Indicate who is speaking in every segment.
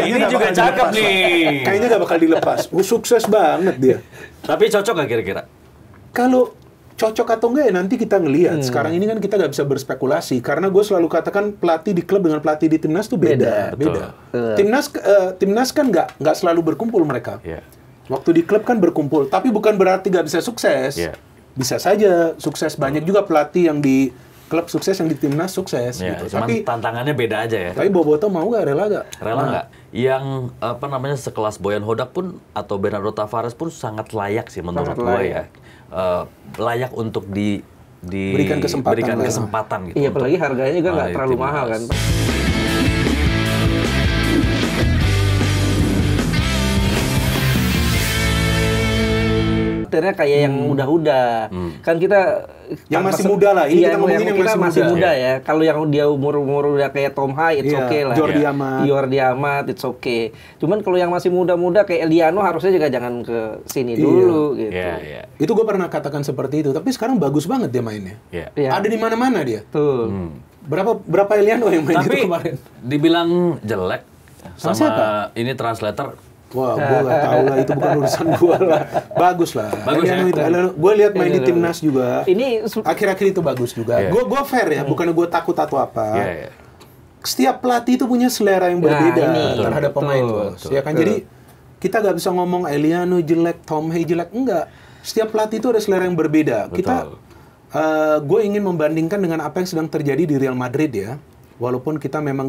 Speaker 1: ini juga cakep nih.
Speaker 2: Kayaknya nggak bakal dilepas. Sukses banget dia.
Speaker 1: Tapi cocok nggak kira-kira?
Speaker 2: Kalau cocok atau enggak ya nanti kita ngelihat. Sekarang ini kan kita nggak bisa berspekulasi karena gue selalu katakan pelatih di klub dengan pelatih di timnas tuh beda. Timnas kan nggak selalu berkumpul mereka. Waktu di klub kan berkumpul, tapi bukan berarti nggak bisa sukses. Bisa saja sukses, banyak juga pelatih yang di klub sukses yang di timnas sukses. Gitu.
Speaker 1: Cuman
Speaker 2: tapi
Speaker 1: tantangannya beda aja ya.
Speaker 2: Tapi Boboto mau nggak, rela nggak?
Speaker 1: Rela nggak? Yang apa namanya sekelas Boyan Hodak pun atau Bernardo Tavares pun sangat layak sih menurut gue ya. Layak untuk
Speaker 2: berikan
Speaker 1: kesempatan gitu.
Speaker 3: Iya, apalagi harganya juga nggak terlalu mahal kan. Kayak yang udah-udah. Kan kita
Speaker 2: yang masih muda lah. Ini kita ngomongin yang masih muda
Speaker 3: ya. Kalau yang dia umur-umur udah kayak Tom Hai, it's okay lah. Jordi Amat, it's okay. Cuman kalau yang masih muda-muda kayak Eliano harusnya juga jangan ke sini dulu gitu.
Speaker 2: Itu gue pernah katakan seperti itu, tapi sekarang bagus banget dia mainnya. Ada di mana-mana dia.
Speaker 3: Tuh.
Speaker 2: Berapa Eliano yang main gitu kemarin?
Speaker 1: Dibilang jelek sama
Speaker 2: siapa?
Speaker 1: Ini translator.
Speaker 2: Wah, gue gak tahu lah, itu bukan urusan gue lah. Bagus lah. Gue lihat main di timnas juga. Ini akhir-akhir itu bagus juga. Gue fair ya, bukannya gue takut atau apa. Setiap pelatih itu punya selera yang berbeda terhadap pemain, bos. Ya kan, jadi kita gak bisa ngomong Eliano jelek, Tom Hai jelek, enggak. Setiap pelatih itu ada selera yang berbeda. Gue ingin membandingkan dengan apa yang sedang terjadi di Real Madrid ya. Walaupun kita memang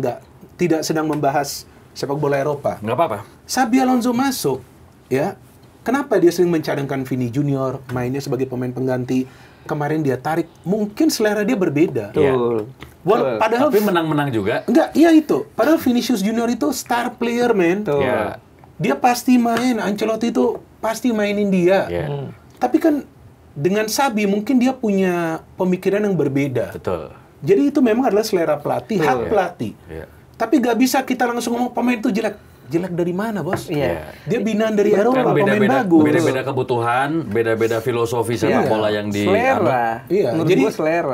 Speaker 2: tidak sedang membahas sepak bola Eropa.
Speaker 1: Nggak apa-apa.
Speaker 2: Xabi Alonso masuk, ya. Kenapa dia sering mencadangkan Vini Junior, mainnya sebagai pemain pengganti. Kemarin dia tarik, mungkin selera dia berbeda.
Speaker 3: Betul.
Speaker 2: Padahal
Speaker 1: tapi menang-menang juga.
Speaker 2: Enggak, iya itu. Padahal Vinicius Junior itu star player, man. Dia pasti main, Ancelotti itu pasti mainin dia. Tapi kan dengan Xabi mungkin dia punya pemikiran yang berbeda.
Speaker 1: Betul.
Speaker 2: Jadi itu memang adalah selera pelatih, hak pelatih. Tapi nggak bisa kita langsung ngomong pemain itu jelek. Jelek dari mana, bos? Dia binaan dari Eropa, pemain bagus.
Speaker 1: Beda-beda kebutuhan, beda-beda filosofi sepak bola yang di...
Speaker 3: Selera.
Speaker 2: Jadi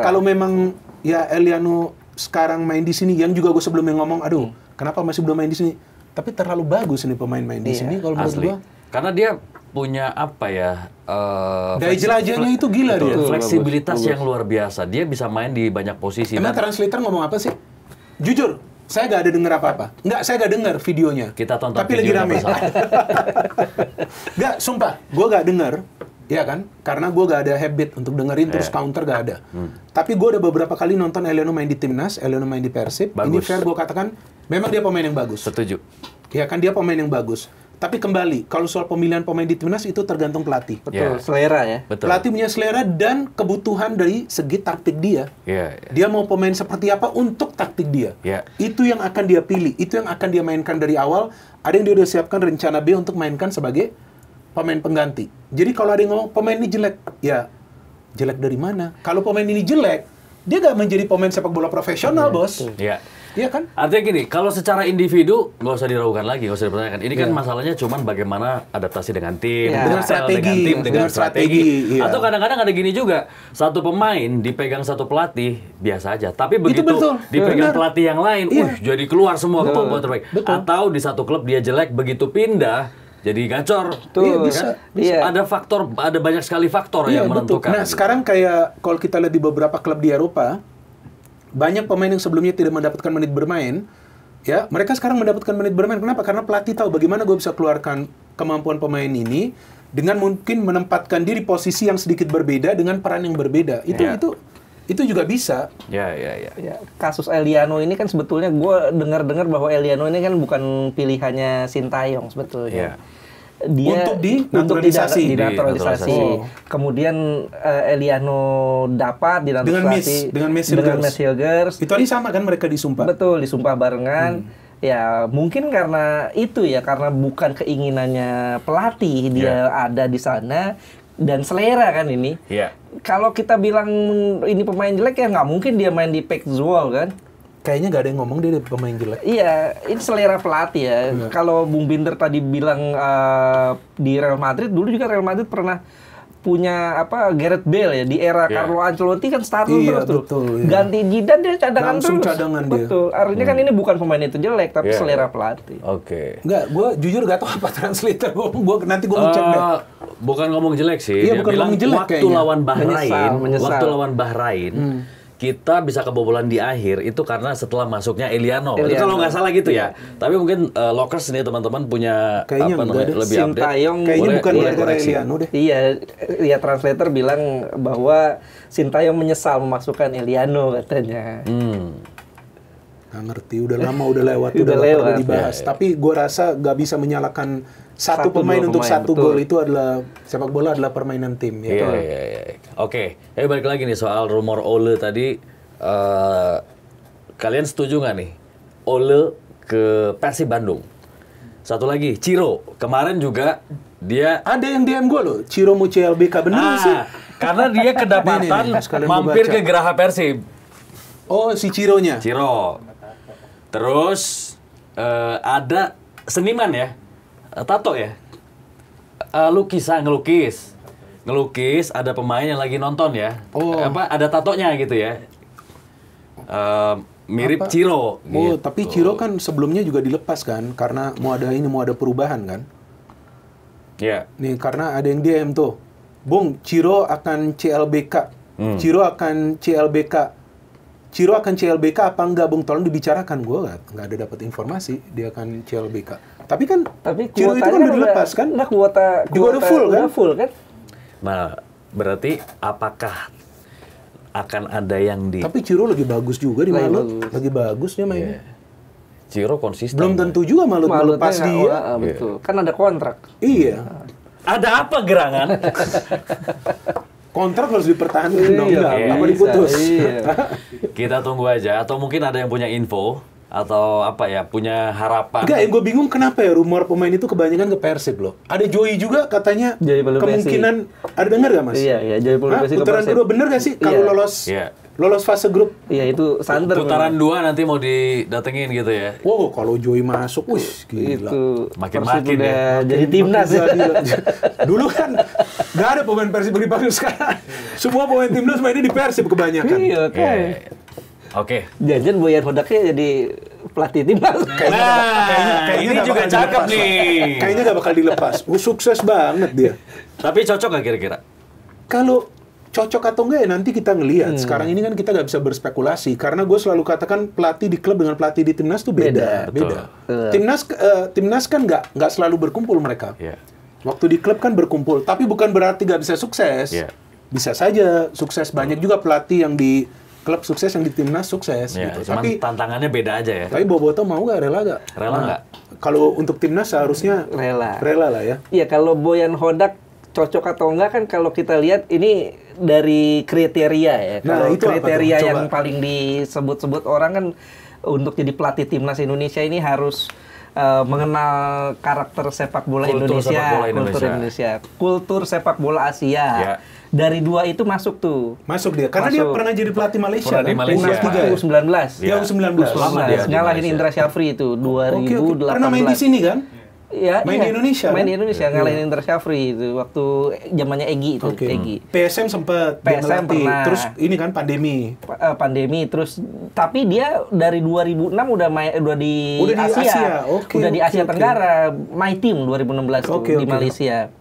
Speaker 2: kalau memang ya Eliano sekarang main di sini, yang juga gue sebelumnya ngomong, aduh, kenapa masih belum main di sini? Tapi terlalu bagus nih pemain main di sini kalau menurut gue.
Speaker 1: Karena dia punya apa ya?
Speaker 2: Daya jelajahnya itu gila dia.
Speaker 1: Fleksibilitas yang luar biasa. Dia bisa main di banyak posisi.
Speaker 2: Emang translator ngomong apa sih? Jujur, saya nggak ada dengar apa-apa. Nggak, saya nggak dengar videonya.
Speaker 1: Kita tonton
Speaker 2: tapi lagi rame. Nggak, sumpah, gue nggak dengar, ya kan? Karena gue nggak ada habit untuk dengerin terus counter nggak ada. Tapi gue udah beberapa kali nonton Eliano main di timnas, Eliano main di Persib. Bagus. Ini fair gue katakan, memang dia pemain yang bagus.
Speaker 1: Setuju.
Speaker 2: Ya kan, dia pemain yang bagus. Tapi kembali, kalau soal pemilihan pemain di timnas itu tergantung pelatih.
Speaker 3: Betul, selera ya.
Speaker 1: Betul.
Speaker 2: Pelatih punya selera dan kebutuhan dari segi taktik dia. Dia mau pemain seperti apa untuk taktik dia. Itu yang akan dia pilih, itu yang akan dia mainkan dari awal. Ada yang dia udah siapkan rencana B untuk mainkan sebagai pemain pengganti. Jadi kalau ada yang ngomong pemain ini jelek, ya jelek dari mana? Kalau pemain ini jelek, dia nggak menjadi pemain sepak bola profesional, bos. Iya kan?
Speaker 1: Artinya gini, kalau secara individu nggak usah diragukan lagi, nggak usah dipertanyakan. Ini kan masalahnya cuman bagaimana adaptasi dengan tim, dengan strategi. Atau kadang-kadang ada gini juga, satu pemain dipegang satu pelatih biasa aja, tapi begitu dipegang pelatih yang lain, jadi keluar semua kemampuan terbaik. Atau di satu klub dia jelek, begitu pindah jadi gacor.
Speaker 2: Bisa.
Speaker 1: Ada faktor, ada banyak sekali faktor yang menentukan.
Speaker 2: Nah, sekarang kayak kalau kita lihat di beberapa klub di Eropa, banyak pemain yang sebelumnya tidak mendapatkan menit bermain, ya mereka sekarang mendapatkan menit bermain. Kenapa? Karena pelatih tahu bagaimana gue bisa keluarkan kemampuan pemain ini dengan mungkin menempatkan diri posisi yang sedikit berbeda dengan peran yang berbeda. Itu juga bisa.
Speaker 3: Kasus Eliano ini kan sebetulnya gue dengar bahwa Eliano ini kan bukan pilihannya Sintayong sebetulnya. Dia
Speaker 2: untuk
Speaker 3: dinaturalisasi. Kemudian Eliano dapat dinaturalisasi
Speaker 2: dengan Messilgers. Itu aja sama kan mereka disumpah.
Speaker 3: Betul, disumpah barengan. Ya, mungkin karena itu ya, karena bukan keinginannya pelatih dia ada di sana dan selera kan ini. Kalau kita bilang ini pemain jelek ya nggak mungkin dia main di PEC Zwolle kan.
Speaker 2: Kayaknya nggak ada yang ngomong dia pemain jelek.
Speaker 3: Iya, ini selera pelatih ya. Kalau Bung Binder tadi bilang di Real Madrid, dulu juga Real Madrid pernah punya Gareth Bale ya di era Carlo Ancelotti kan starter terus tuh.
Speaker 2: Iya.
Speaker 3: Ganti Zidane dia cadangan
Speaker 2: langsung
Speaker 3: terus.
Speaker 2: Cadangan dia.
Speaker 3: Betul. Artinya kan ini bukan pemain itu jelek tapi selera pelatih.
Speaker 1: Oke.
Speaker 2: Enggak, gue jujur gak tahu apa translator. Nanti gue ngecek deh.
Speaker 1: Bukan ngomong jelek sih.
Speaker 2: Iya,
Speaker 1: dia
Speaker 2: bukan
Speaker 1: bilang
Speaker 2: ngomong jelek
Speaker 1: waktu
Speaker 2: kayaknya.
Speaker 1: lawan Bahrain,
Speaker 3: Menyesal.
Speaker 1: waktu lawan Bahrain, kita bisa kebobolan di akhir itu karena setelah masuknya Eliano. Itu kalau nggak salah gitu ya. Tapi mungkin Lokers nih teman-teman punya
Speaker 2: kayaknya
Speaker 1: lebih update.
Speaker 3: Sintayong
Speaker 2: kayaknya bukan gara-gara Eliano deh.
Speaker 3: Iya, translator bilang bahwa Sintayong menyesal memasukkan Eliano katanya.
Speaker 2: Nggak ngerti, udah lama, udah lewat, udah perlu dibahas. Tapi gue rasa nggak bisa menyalahkan satu pemain untuk satu gol. Itu adalah sepak bola adalah permainan tim.
Speaker 1: Iya. Oke, balik lagi nih soal rumor Ole tadi. Kalian setuju nggak nih Ole ke Persib Bandung? Satu lagi, Ciro kemarin juga dia
Speaker 2: ada yang DM gue loh, Ciro mau CLBK bener sih?
Speaker 1: Karena dia kedapatan mampir ke Geraha Persib.
Speaker 2: Oh, si Cironya?
Speaker 1: Ciro. Terus ada seniman ya, tato ya, ngelukis, ada pemain yang lagi nonton ya, ada tatonya gitu ya, mirip Ciro.
Speaker 2: Gitu. Tapi Ciro kan sebelumnya juga dilepas kan, karena mau ada perubahan kan?
Speaker 1: Iya.
Speaker 2: Nih karena ada yang DM tuh, Bung, Ciro akan CLBK, Ciro akan CLBK apa enggak, Bung? Tolong dibicarakan. Gue nggak ada dapat informasi dia akan CLBK. Tapi Ciro itu kan udah dilepas kan?
Speaker 3: Nah, kuota
Speaker 2: juga udah
Speaker 3: full kan?
Speaker 1: Nah, berarti apakah akan ada yang di...
Speaker 2: Tapi Ciro lagi bagus juga di Malut. Lagi bagus dia mainnya.
Speaker 1: Ciro konsisten.
Speaker 2: Belum tentu juga Malut melepas dia.
Speaker 3: Betul. Kan ada kontrak.
Speaker 2: Iya.
Speaker 1: Ada apa gerangan?
Speaker 2: Kontrak harus dipertahankan dong, apa diputus.
Speaker 1: Kita tunggu aja, atau mungkin ada yang punya info atau punya harapan.
Speaker 2: Enggak, yang gue bingung kenapa ya rumor pemain itu kebanyakan ke Persib loh. Ada Joey juga katanya kemungkinan ada dengar gak Mas?
Speaker 3: Iya, Joey Pelupesi ke Persib.
Speaker 2: Putaran kedua bener gak sih kalau lolos fase grup?
Speaker 3: Iya, itu santer.
Speaker 1: Putaran 2 nanti mau didatengin gitu ya.
Speaker 2: Wow, kalau Joey masuk, gila.
Speaker 3: Itu
Speaker 1: makin ya.
Speaker 3: Jadi timnas.
Speaker 2: Dulu kan nggak ada pemain Persib dipanggil sekarang. Semua pemain timnas mainnya di Persib kebanyakan.
Speaker 3: Iya,
Speaker 1: Oke.
Speaker 3: Jangan Boyan Hodaknya jadi pelatih timnas.
Speaker 1: Kayaknya ini juga cakep nih.
Speaker 2: Kayaknya nggak bakal dilepas. Sukses banget dia.
Speaker 1: Tapi cocok nggak kira-kira?
Speaker 2: Kalau cocok atau enggak ya nanti kita ngelihat. Sekarang ini kan kita nggak bisa berspekulasi karena gue selalu katakan pelatih di klub dengan pelatih di timnas tuh beda. Timnas kan nggak selalu berkumpul mereka. Waktu di klub kan berkumpul, tapi bukan berarti nggak bisa sukses. Bisa saja sukses. Banyak juga pelatih yang di klub sukses, yang di timnas sukses. Gitu.
Speaker 1: Tapi tantangannya beda aja ya.
Speaker 2: Tapi Boboto mau nggak, rela nggak?
Speaker 1: Rela nggak?
Speaker 2: Kalau untuk timnas seharusnya rela lah ya.
Speaker 3: Iya, kalau Boyan Hodak cocok atau enggak kan kalau kita lihat ini dari kriteria ya. Kalau itu kriteria yang paling disebut-sebut orang kan untuk jadi pelatih timnas Indonesia ini harus mengenal karakter sepak bola Indonesia, kultur sepak bola Asia. Dari 2 itu masuk tuh.
Speaker 2: Masuk dia. Karena dia pernah jadi pelatih Malaysia.
Speaker 1: Di Malaysia.
Speaker 3: U19.
Speaker 2: Ya, U19.
Speaker 3: Ngalahin Indra Syafri itu 2018.
Speaker 2: Pernah main di sini kan?
Speaker 3: Ya,
Speaker 2: main di Indonesia.
Speaker 3: Main di Indonesia, ngalahin Indra Syafri itu waktu zamannya Egy itu. Egy.
Speaker 2: PSM sempat.
Speaker 3: PSM pernah.
Speaker 2: Terus ini kan pandemi.
Speaker 3: Terus tapi dia dari 2006 udah di Asia. Udah di Asia Tenggara. My Team 2016 di Malaysia.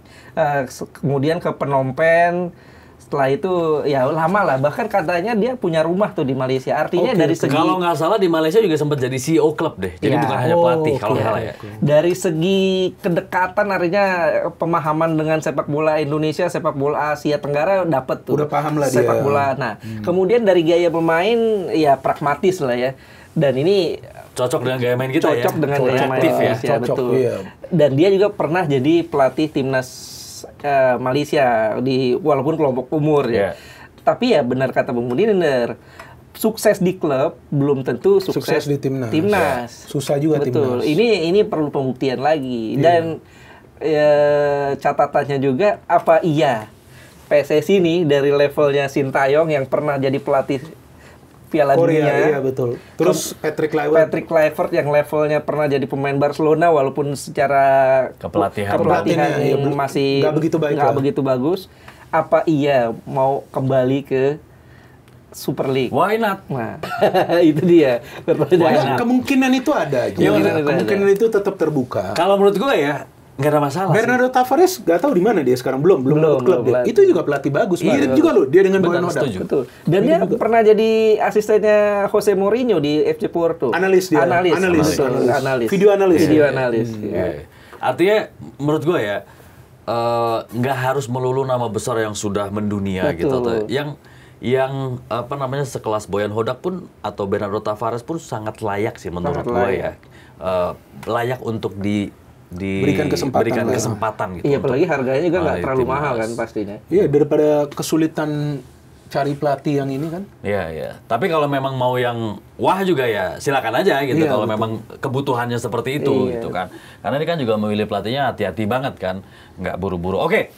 Speaker 3: Kemudian ke Phnom Penh. Setelah itu ya lama lah, bahkan katanya dia punya rumah tuh di Malaysia. Artinya dari segi,
Speaker 1: kalau nggak salah di Malaysia juga sempat jadi CEO klub deh, jadi bukan hanya pelatih kalau nggak salah ya.
Speaker 3: Dari segi kedekatan, artinya pemahaman dengan sepak bola Indonesia, sepak bola Asia Tenggara dapat tuh.
Speaker 2: Udah paham lah
Speaker 3: sepak
Speaker 2: dia.
Speaker 3: bola. Nah, kemudian dari gaya bermain ya pragmatis lah ya. Dan ini
Speaker 1: cocok dengan gaya main kita
Speaker 3: cocok dengan gaya main Indonesia, betul. Iya. Dan dia juga pernah jadi pelatih timnas Malaysia walaupun kelompok umur ya. Tapi ya benar kata Bung Budiner, sukses di klub belum tentu sukses
Speaker 2: di timnas. Susah juga
Speaker 3: betul.
Speaker 2: Timnas.
Speaker 3: Ini perlu pembuktian lagi. Dan catatannya juga apa iya PSSI nih dari levelnya Sintayong yang pernah jadi pelatih Piala Dunia.
Speaker 2: Iya betul. Terus Patrick
Speaker 3: Kluivert yang levelnya pernah jadi pemain Barcelona walaupun secara kepelatihan masih
Speaker 2: nggak begitu bagus.
Speaker 3: apa iya mau kembali ke Super League?
Speaker 1: Why not?
Speaker 3: Nah, itu dia.
Speaker 2: Kemungkinan itu ada. Kemungkinan itu tetap terbuka.
Speaker 1: Kalau menurut gue ya, nggak ada masalah.
Speaker 2: Bernardo Tavares nggak tahu di mana dia sekarang, belum klub dia. Itu juga pelatih bagus, mirip juga loh dia dengan Boyan Hodak.
Speaker 3: Betul. Dan dia pernah jadi asistennya Jose Mourinho di FC Porto.
Speaker 2: Analis. Video analis.
Speaker 1: Artinya menurut gue ya, nggak harus melulu nama besar yang sudah mendunia gitu. Yang apa namanya sekelas Boyan Hodak pun atau Bernardo Tavares pun sangat layak sih menurut gue ya. Layak untuk diberikan kesempatan gitu.
Speaker 3: Iya, apalagi harganya juga nggak terlalu mahal kan pastinya.
Speaker 2: Iya, daripada kesulitan cari pelatih yang ini kan.
Speaker 1: Iya. Tapi kalau memang mau yang wah juga ya silakan aja gitu. Kalau memang kebutuhannya seperti itu gitu kan. Karena ini kan juga memilih pelatihnya hati-hati banget kan, nggak buru-buru. Oke.